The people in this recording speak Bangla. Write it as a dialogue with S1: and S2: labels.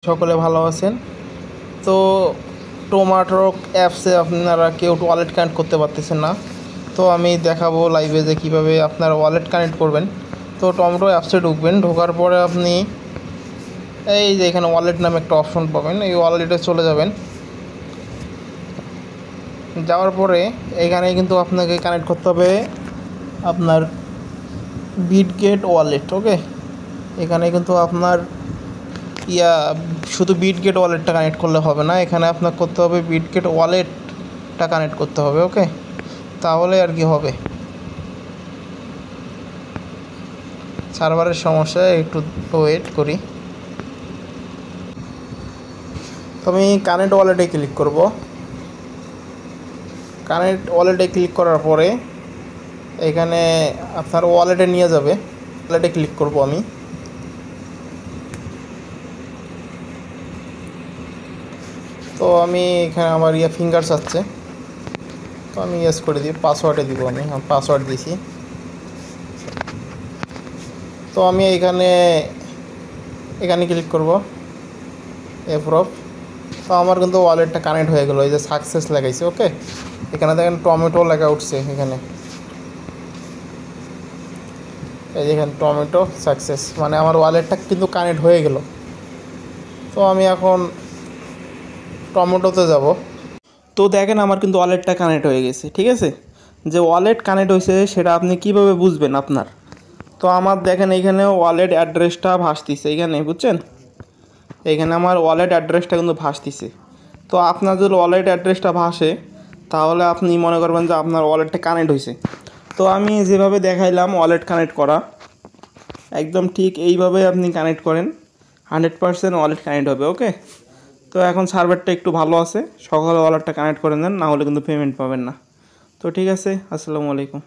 S1: সকলে ভালো আছেন। তো টোমাটো অ্যাপসে আপনারা কেউ ওয়ালেট কানেক্ট করতে পারতেছেন না, তো আমি দেখাবো লাইভে যে কীভাবে আপনারা ওয়ালেট কানেক্ট করবেন। তো টমেটো অ্যাপসে ঢুকবেন, ঢোকার পরে আপনি এই যে এখানে ওয়ালেট নামে একটা অপশন পাবেন, এই ওয়ালেটে চলে যাবেন। যাওয়ার পরে এখানে কিন্তু আপনাকে কানেক্ট করতে হবে আপনার বিটগেট ওয়ালেট। ওকে, এখানে কিন্তু আপনার শুধু বিটগেট ওয়ালেটটা কানেক্ট করলে হবে না, এখানে আপনার করতে হবে বিটগেট ওয়ালেটটা কানেক্ট করতে হবে। ওকে, তাহলে আর কি হবে। সার্ভারের সমস্যা, একটু ওয়েট করি। তো আমি কানেক্ট ওয়ালেটে ক্লিক করব। কানেক্ট ওয়ালেটে ক্লিক করার পরে এখানে আপনার ওয়ালেটে নিয়ে যাবে, ওয়ালেটে ক্লিক করব আমি। তো আমি এখানে আমার ফিঙ্গার চাচ্ছে, তো আমি ইয়েস করে দিই, পাসওয়ার্ডে দিব। আমি পাসওয়ার্ড দিয়েছি। তো আমি এখানে ক্লিক করব অ্যাপ্রুভ। তো আমার কিন্তু ওয়ালেটটা কানেক্ট হয়ে গেলো, এই যে সাকসেস লাগাইছে। ওকে, এখানে দেখেন টমেটো লেখা উঠছে, এখানে এই দেখেন টমেটো সাকসেস, মানে আমার ওয়ালেটটা কিন্তু কানেক্ট হয়ে গেল। তো আমি এখন টমেটোতে যাব। তো দেখেন আমার কিন্তু ওয়ালেটটা কানেক্ট হয়ে গেছে। ঠিক আছে, যে ওয়ালেট কানেক্ট হয়েছে সেটা আপনি কিভাবে বুঝবেন আপনার। তো আমার দেখেন এইখানে ওয়ালেট অ্যাড্রেসটা ভাসতিছে, এইখানে বুঝছেন, এইখানে আমার ওয়ালেট অ্যাড্রেসটা কিন্তু ভাসতিছে। তো আপনার যদি ওয়ালেট অ্যাড্রেসটা ভাসে তাহলে আপনি মনে করবেন যে আপনার ওয়ালেটটা কানেক্ট হয়েছে। তো আমি যেভাবে দেখাইলাম ওয়ালেট কানেক্ট করা, একদম ঠিক এইভাবে আপনি কানেক্ট করেন, 100% ওয়ালেট কানেক্ট হবে। ওকে, তো এখন সার্ভারটা একটু ভালো আছে, সকালে ওয়ালেটটা কানেক্ট করে নেন, না হলে কিন্তু পেমেন্ট পাবেন না। তো ঠিক আছে, আসসালামু আলাইকুম।